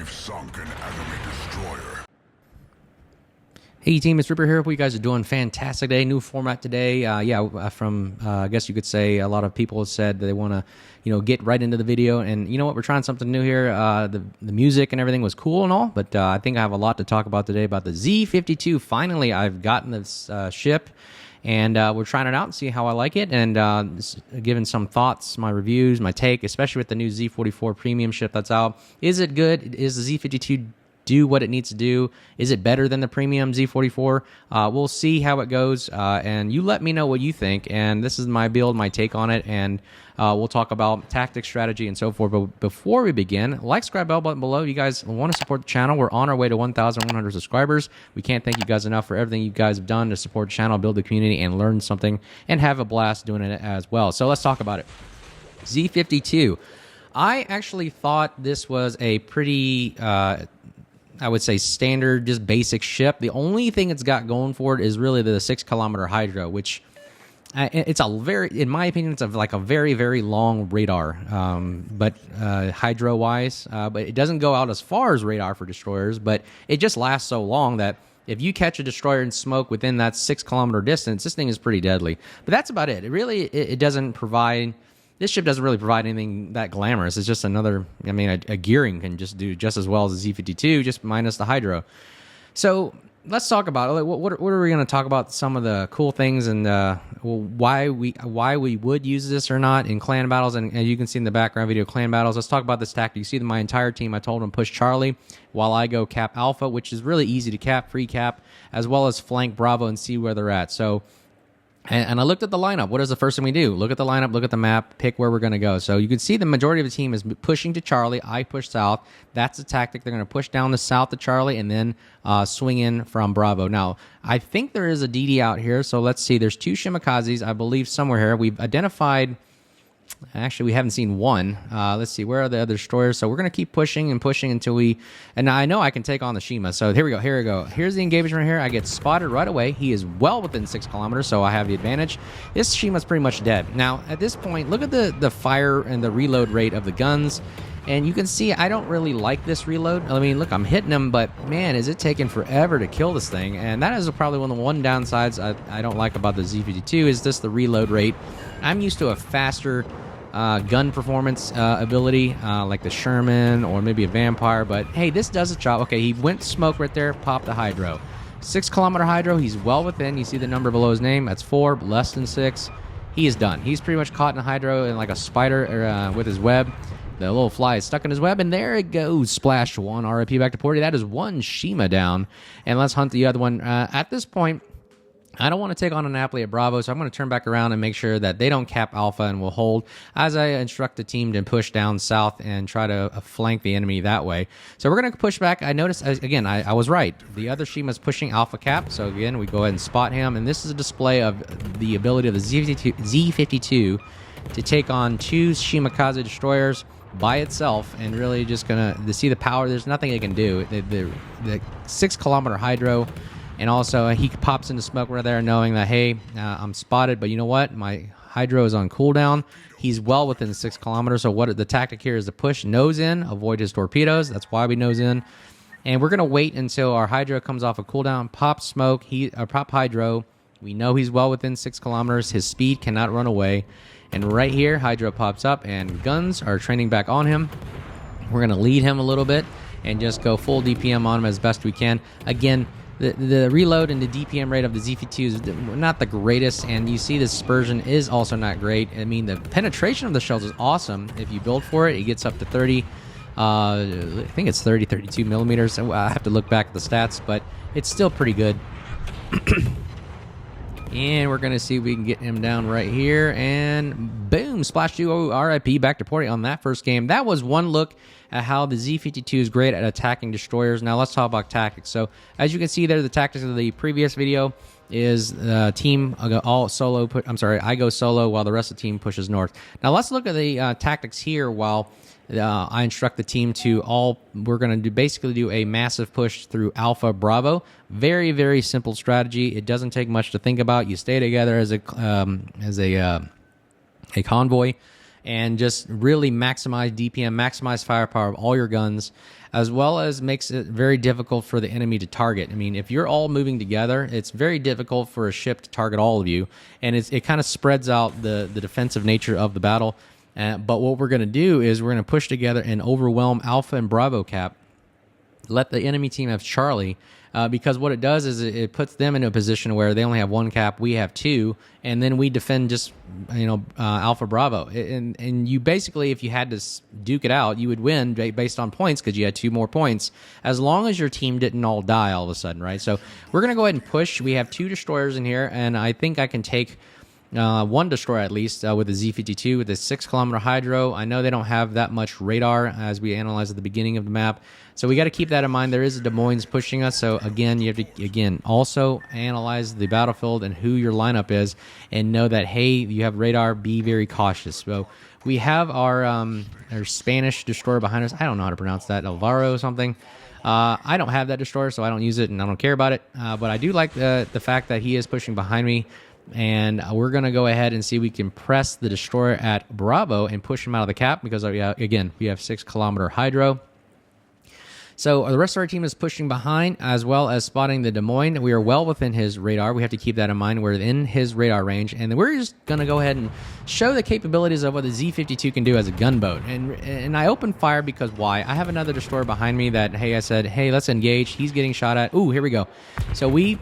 We've sunk an enemy destroyer. Hey team, it's Ripper here. Hope you guys are doing fantastic today. New format today. I guess you could say a lot of people have said that they want to, get right into the video. And you know what? We're trying something new here. The music and everything was cool and all, but I think I have a lot to talk about today about the Z-52. Finally, I've gotten this ship, and we're trying it out and see how I like it, and giving some thoughts, my reviews, my take, especially with the new Z-44 premium ship that's out. Is it good? Is the Z-52 do what it needs to do? Is it better than the premium Z-44? We'll see how it goes, and you let me know what you think. And this is my build, my take on it, and we'll talk about tactics, strategy, and so forth. But before we begin, like, subscribe, bell button below. You guys want to support the channel. We're on our way to 1,100 subscribers. We can't thank you guys enough for everything you guys have done to support the channel, build the community, and learn something, and have a blast doing it as well. So let's talk about it. Z-52. I actually thought this was a pretty... I would say standard, just basic ship. The only thing it's got going for it is really the 6-kilometer hydro, which it's a very, in my opinion, it's like a very, very long radar, but hydro-wise. But it doesn't go out as far as radar for destroyers, but it just lasts so long that if you catch a destroyer in smoke within that 6-kilometer distance, this thing is pretty deadly. But that's about it. It doesn't provide... This ship doesn't really provide anything that glamorous. It's just another, a gearing can just do just as well as a Z-52, just minus the hydro. So let's talk about it. What are we going to talk about? Some of the cool things and why we would use this or not in clan battles. And you can see in the background video, clan battles. Let's talk about this tactic. You see my entire team, I told them push Charlie while I go cap Alpha, which is really easy to cap, free cap, as well as flank Bravo and see where they're at. So... And I looked at the lineup. What is the first thing we do? Look at the lineup, look at the map, pick where we're going to go. So you can see the majority of the team is pushing to Charlie. I push south. That's the tactic. They're going to push down the south to Charlie and then swing in from Bravo. Now, I think there is a DD out here. So let's see. There's 2 Shimikazes, I believe, somewhere here. We've identified... Actually, we haven't seen one. Let's see. Where are the other destroyers? So we're going to keep pushing and pushing until we... And I know I can take on the Shima. So here we go. Here we go. Here's the engagement right here. I get spotted right away. He is well within 6 kilometers, so I have the advantage. This Shima's pretty much dead. Now, at this point, look at the fire and the reload rate of the guns. And you can see I don't really like this reload. I mean, look, I'm hitting him, but man, is it taking forever to kill this thing. And that is probably one of the downsides I don't like about the Z-52 is just the reload rate. I'm used to a faster gun performance ability, like the Sherman or maybe a Vampire, but hey, this does its job. Okay, he went smoke right there, popped the hydro. 6-kilometer hydro, he's well within. You see the number below his name, that's 4, less than 6. He is done. He's pretty much caught in a hydro and like a spider with his web. The little fly is stuck in his web, and there it goes. Splash 1, RIP back to Porty. That is 1 Shima down, and let's hunt the other one. At this point, I don't want to take on an Napoli at Bravo, so I'm going to turn back around and make sure that they don't cap Alpha and will hold as I instruct the team to push down south and try to flank the enemy that way. So we're going to push back. I noticed, again, I was right. The other Shima's pushing Alpha cap, so again, we go ahead and spot him, and this is a display of the ability of the Z-52 to take on 2 Shimikaze destroyers by itself, and really just to see the power. There's nothing it can do. The 6-kilometer hydro, and also he pops into smoke right there knowing that, hey, I'm spotted, but you know what? My hydro is on cooldown. He's well within 6 kilometers, so what the tactic here is to push nose in, avoid his torpedoes. That's why we nose in. And we're going to wait until our hydro comes off a cooldown, pop smoke, pop hydro. We know he's well within 6 kilometers. His speed cannot run away. And right here, hydro pops up, and guns are training back on him. We're going to lead him a little bit and just go full DPM on him as best we can. Again, the reload and the DPM rate of the Z-52 is not the greatest, and you see the dispersion is also not great. I mean, the penetration of the shells is awesome. If you build for it, it gets up to 30. I think it's 32 millimeters. I have to look back at the stats, but it's still pretty good. And we're going to see if we can get him down right here. And boom, Splash 2 RIP back to Porty on that first game. That was one look at how the Z-52 is great at attacking destroyers. Now let's talk about tactics. So as you can see there, the tactics of the previous video is team all solo. I go solo while the rest of the team pushes north. Now let's look at the tactics here while I instruct the team to we're going to basically do a massive push through Alpha Bravo. Very, very simple strategy. It doesn't take much to think about. You stay together as a convoy, and just really maximize DPM, maximize firepower of all your guns, as well as makes it very difficult for the enemy to target. I mean, if you're all moving together, it's very difficult for a ship to target all of you, and it kind of spreads out the defensive nature of the battle. But what we're going to do is we're going to push together and overwhelm Alpha and Bravo cap, let the enemy team have Charlie, because what it does is it puts them in a position where they only have one cap, we have two, and then we defend just Alpha Bravo. And you basically, if you had to duke it out, you would win based on points because you had 2 more points, as long as your team didn't all die all of a sudden, right? So we're going to go ahead and push. We have 2 destroyers in here, and I think I can take one destroyer at least with the Z-52 with the 6-kilometer hydro. I know they don't have that much radar as we analyzed at the beginning of the map, so we got to keep that in mind. There is a Des Moines pushing us, so again, you have to also analyze the battlefield and who your lineup is, and know that, hey, you have radar, be very cautious. So we have our Spanish destroyer behind us. I don't know how to pronounce that, Alvaro or something. I don't have that destroyer, so I don't use it and I don't care about it, but I do like the fact that he is pushing behind me. And we're going to go ahead and see if we can press the destroyer at Bravo and push him out of the cap because, again, we have 6-kilometer hydro. So the rest of our team is pushing behind as well as spotting the Des Moines. We are well within his radar. We have to keep that in mind. We're in his radar range. And then we're just going to go ahead and show the capabilities of what the Z-52 can do as a gunboat. And I opened fire because why? I have another destroyer behind me that, hey, I said, hey, let's engage. He's getting shot at. Ooh, here we go. So we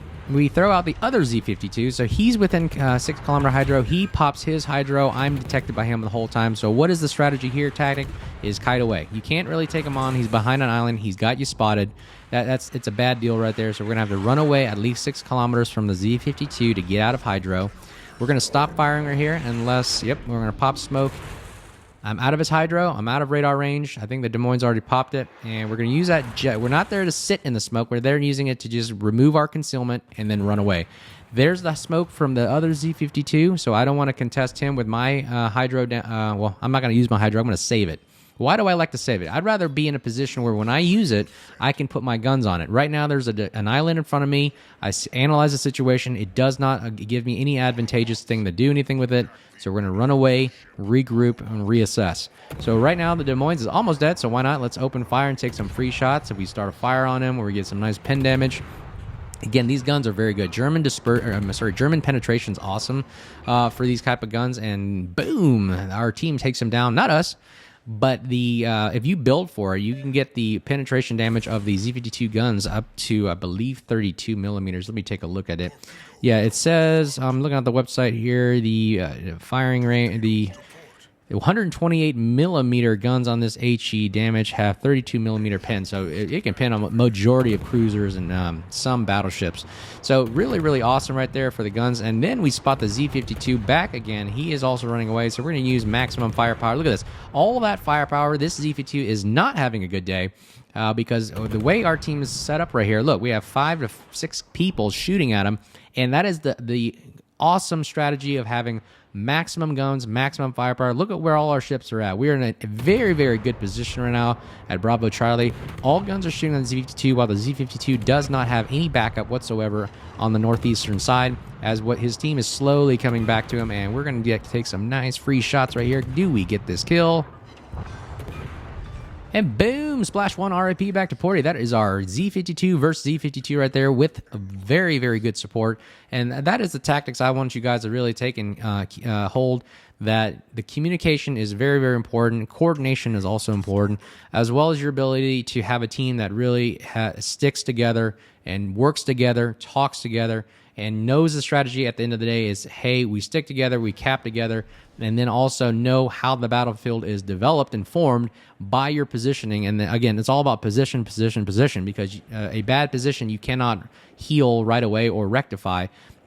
throw out the other Z-52, so he's within 6-kilometer hydro. He pops his hydro. I'm detected by him the whole time. So what is the strategy here? Tactic is kite away. You can't really take him on. He's behind an island. He's got you spotted. It's a bad deal right there. So we're going to have to run away at least 6 kilometers from the Z-52 to get out of hydro. We're going to stop firing right here unless, yep, we're going to pop smoke. I'm out of his hydro. I'm out of radar range. I think the Des Moines already popped it, and we're going to use that jet. We're not there to sit in the smoke. We're there using it to just remove our concealment and then run away. There's the smoke from the other Z-52, so I don't want to contest him with my hydro. Well, I'm not going to use my hydro. I'm going to save it. Why do I like to save it? I'd rather be in a position where when I use it, I can put my guns on it. Right now, there's an island in front of me. I analyze the situation. It does not give me any advantageous thing to do anything with it. So we're going to run away, regroup, and reassess. So right now, the Des Moines is almost dead, so why not? Let's open fire and take some free shots. If we start a fire on him where we get some nice pen damage. Again, these guns are very good. German penetration is awesome for these type of guns, and boom, our team takes them down. Not us. But if you build for it, you can get the penetration damage of the Z-52 guns up to, I believe, 32 millimeters. Let me take a look at it. Yeah, it says, I'm looking at the website here, the firing range, the 128 millimeter guns on this HE damage have 32 millimeter pen, so it can pen on a majority of cruisers and some battleships. So really, really awesome right there for the guns. And then we spot the Z-52 back again. He is also running away, so we're going to use maximum firepower. Look at this. All that firepower. This Z-52 is not having a good day because the way our team is set up right here, look, we have 5 to 6 people shooting at him, and that is the awesome strategy of having maximum guns, maximum firepower. Look at where all our ships are at. We are in a very, very good position right now at Bravo Charlie. All guns are shooting on the Z-52, while the Z-52 does not have any backup whatsoever on the northeastern side, as what his team is slowly coming back to him, and we're going to take some nice free shots right here. Do we get this kill? And boom, splash 1 RIP back to Porty. That is our Z-52 versus Z-52 right there with very, very good support. And that is the tactics I want you guys to really take and hold, that the communication is very, very important. Coordination is also important, as well as your ability to have a team that really sticks together and works together, talks together, and knows the strategy at the end of the day is, hey, we stick together, we cap together, and then also know how the battlefield is developed and formed by your positioning. And then, again, it's all about position, position, position, because a bad position you cannot heal right away or rectify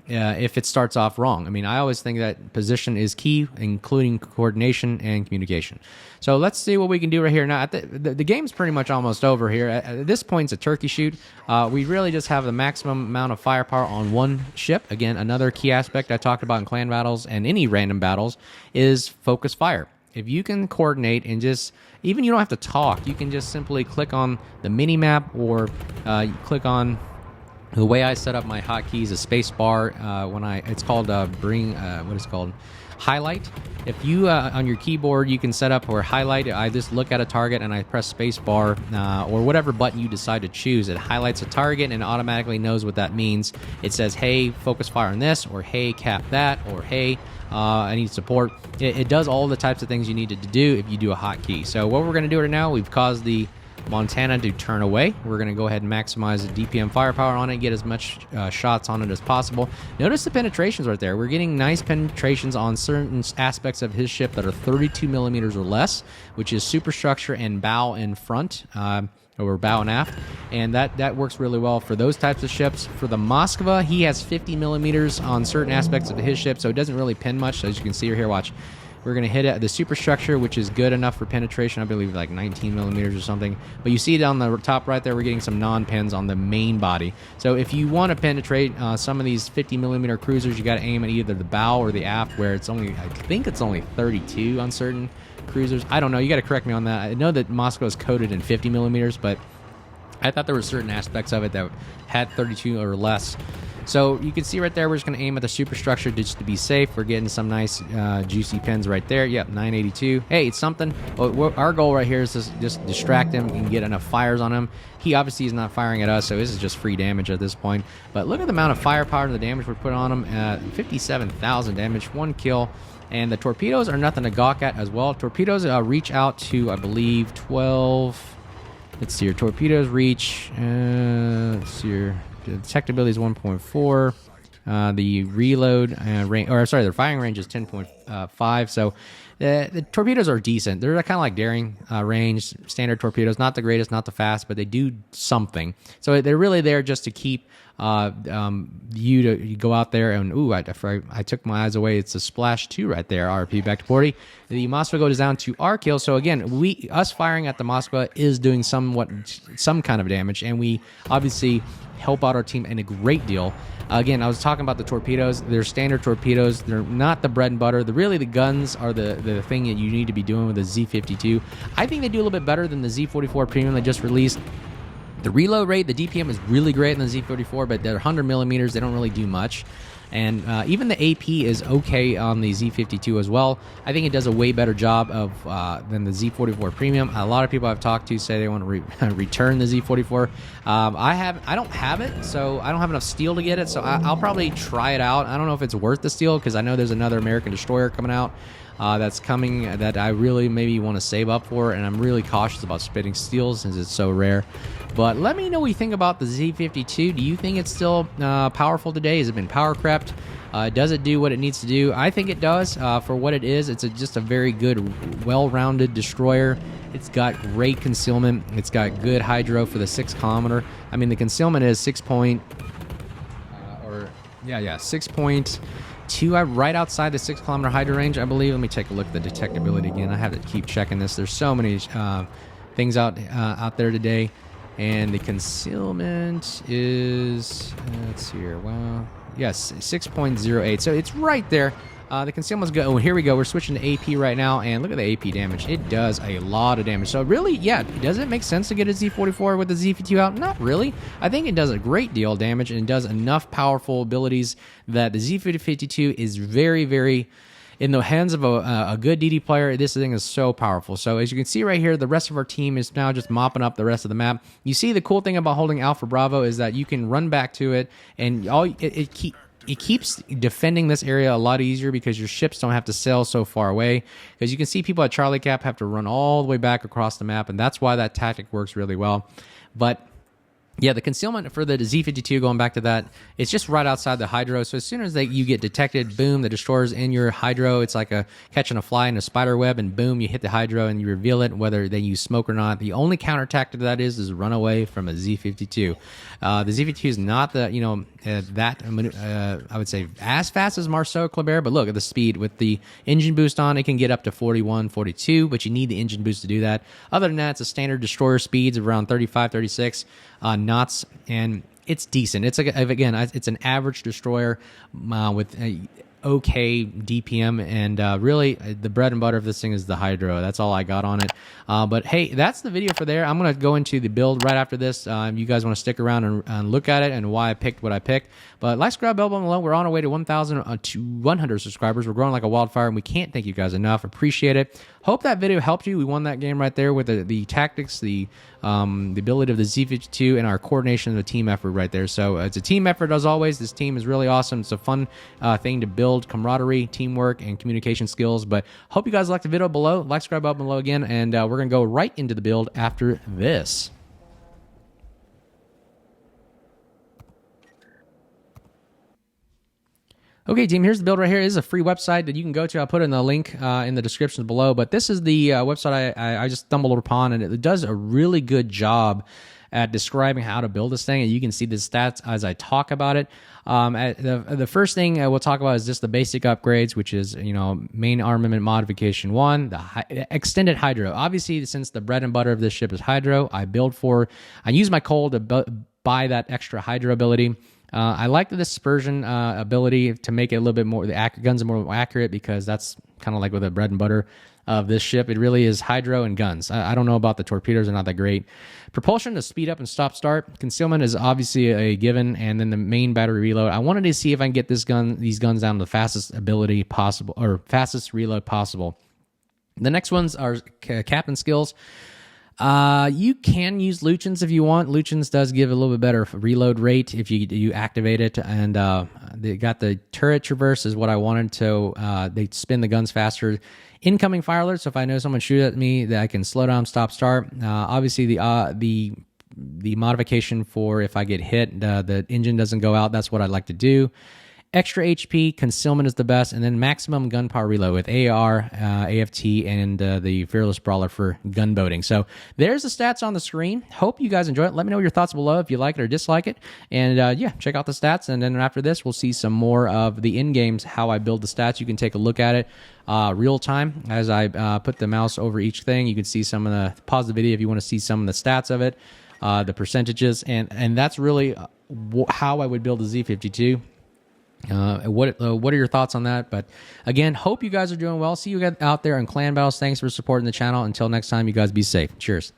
if it starts off wrong. I mean, I always think that position is key, including coordination and communication. So let's see what we can do right here. Now, the game's pretty much almost over here. At this point, it's a turkey shoot. We really just have the maximum amount of firepower on one ship. Again, another key aspect I talked about in clan battles and any random battles is focus fire. If you can coordinate and just, even you don't have to talk, you can just simply click on the mini map or click on. The way I set up my hotkeys, a space bar, it's called what is it called? highlight. If you on your keyboard, you can set up or highlight. I just look at a target and I press space bar or whatever button you decide to choose. It highlights a target and automatically knows what that means. It says, hey, focus fire on this, or hey, cap that, or hey, I need support. It does all the types of things you needed to do if you do a hotkey. So what we're going to do right now, we've caused the Montana to turn away. We're going to go ahead and maximize the DPM firepower on it, get as much shots on it as possible. Notice the penetrations right there. We're getting nice penetrations on certain aspects of his ship that are 32 millimeters or less, which is superstructure and bow and front, or bow and aft, and that works really well for those types of ships. For the Moskva, he has 50 millimeters on certain aspects of his ship, so it doesn't really pin much. So as you can see here, watch. We're going to hit it the superstructure, which is good enough for penetration. I believe like 19 millimeters or something. But you see it on the top right there, we're getting some non-pins on the main body. So if you want to penetrate some of these 50 millimeter cruisers, you got to aim at either the bow or the aft, where it's only, I think it's only 32 on certain cruisers. I don't know. You got to correct me on that. I know that Moscow is coded in 50 millimeters, but I thought there were certain aspects of it that had 32 or less. So you can see right there, we're just going to aim at the superstructure just to be safe. We're getting some nice juicy pins right there. Yep, 982. Hey, it's something. Our goal right here is to just distract him and get enough fires on him. He obviously is not firing at us, so this is just free damage at this point. But look at the amount of firepower and the damage we're putting on him. 57,000 damage, 1 kill. And the torpedoes are nothing to gawk at as well. Torpedoes reach out to, I believe, 12... Let's see here. Torpedoes reach... let's see here. The detectability is 1.4. The reload range, or sorry, their firing range is 10.5. So the torpedoes are decent. They're kind of like daring range, standard torpedoes. Not the greatest, not the fast, but they do something. So they're really there just to keep you to go out there and I took my eyes away. It's a splash 2 right there. RP back to 40. The Moskva goes down to our kill. So again, us firing at the Moskva is doing some kind of damage, and we obviously help out our team in a great deal. Again, I was talking about the torpedoes. They're standard torpedoes. They're not the bread and butter. Really, the guns are the thing that you need to be doing with the Z-52. I think they do a little bit better than the Z-44 Premium they just released. The reload rate, the DPM is really great in the Z-44, but they're 100 millimeters. They don't really do much. And even the AP is okay on the Z-52 as well. I think it does a way better job of than the Z-44 Premium. A lot of people I've talked to say they want to return the Z-44. I don't have it, so I don't have enough steel to get it. So I'll probably try it out. I don't know if it's worth the steel, because I know there's another American destroyer coming out that's coming that I really maybe want to save up for, and I'm really cautious about spitting steel since it's so rare. But let me know what you think about the Z-52. Do you think it's still powerful today? Has it been power crept? Does it do what it needs to do? I think it does. For what it is, it's just a very good, well-rounded destroyer. It's got great concealment. It's got good hydro for the 6 kilometer. I mean, the concealment is 6.2, right outside the 6 kilometer hydro range, I believe. Let me take a look at the detectability again. I have to keep checking this. There's so many things out there today. And the concealment is, let's see here, well, yes, 6.08. So it's right there. The concealment's good. Oh, here we go. We're switching to AP right now, and look at the AP damage. It does a lot of damage. So really, yeah, does it make sense to get a Z-44 with the Z-52 out? Not really. I think it does a great deal of damage and does enough powerful abilities that the Z-52 is very, very... in the hands of a good DD player, this thing is so powerful. So as you can see right here, the rest of our team is now just mopping up the rest of the map. You see, the cool thing about holding Alpha Bravo is that you can run back to it, and it keeps defending this area a lot easier because your ships don't have to sail so far away. Because you can see people at Charlie Cap have to run all the way back across the map, and that's why that tactic works really well. But yeah, the concealment for the Z-52, going back to that, it's just right outside the hydro. So as soon as you get detected, boom, the destroyer's in your hydro. It's like catching a fly in a spider web, and boom, you hit the hydro and you reveal it, whether they use smoke or not. The only counterattack to that is run away from a Z-52. The Z-52 is not I would say, as fast as Marceau Kleber, but look at the speed. With the engine boost on, it can get up to 41, 42, but you need the engine boost to do that. Other than that, it's a standard destroyer speeds of around 35, 36 knots, and it's decent. It's like, again, it's an average destroyer with okay DPM, and really the bread and butter of this thing is the hydro. That's all I got on it. But hey, that's the video for there. I'm going to go into the build right after this. You guys want to stick around and look at it and why I picked what I picked. But like, subscribe, bell button below. We're on our way to 1,100 subscribers. We're growing like a wildfire, and we can't thank you guys enough. Appreciate it. Hope that video helped you. We won that game right there with the tactics, the ability of the Z-52, and our coordination of the team effort right there. So it's a team effort as always. This team is really awesome. It's a fun thing to build camaraderie, teamwork, and communication skills. But hope you guys liked the video below. Like, subscribe, button below again, and we're going to go right into the build after this. Okay, team, here's the build right here. This is a free website that you can go to. I'll put in the link in the description below. But this is the website I just stumbled upon, and it does a really good job at describing how to build this thing. And you can see the stats as I talk about it. The first thing we'll talk about is just the basic upgrades, which is, main armament modification 1, the extended hydro. Obviously, since the bread and butter of this ship is hydro, I use my coal to buy that extra hydro ability. I like the dispersion ability to make it a little bit more, the guns are more accurate, because that's kind of like with the bread and butter of this ship. It really is hydro and guns. I don't know about the torpedoes, they're not that great. Propulsion to speed up and stop start. Concealment is obviously a given, and then the main battery reload. I wanted to see if I can get these guns down to the fastest ability possible, or fastest reload possible. The next ones are captain skills. You can use Luchins if you want. Luchins does give a little bit better reload rate if you activate it, and they got the turret traverse is what I wanted, so they spin the guns faster. Incoming fire alert, so if I know someone shoot at me, that I can slow down, stop, start. Obviously the modification for if I get hit, the engine doesn't go out. That's what I'd like to do. Extra HP, concealment is the best, and then maximum gunpowder reload with AR, AFT, and the Fearless Brawler for gunboating. So there's the stats on the screen. Hope you guys enjoy it. Let me know your thoughts below if you like it or dislike it. And yeah, check out the stats. And then after this, we'll see some more of the in-games, how I build the stats. You can take a look at it real time as I put the mouse over each thing. You can see some of the, pause the video if you want to see some of the stats of it, the percentages, and that's really how I would build a Z-52. What are your thoughts on that? But again, hope you guys are doing well. See you guys out there in clan battles. Thanks for supporting the channel. Until next time, you guys be safe. Cheers.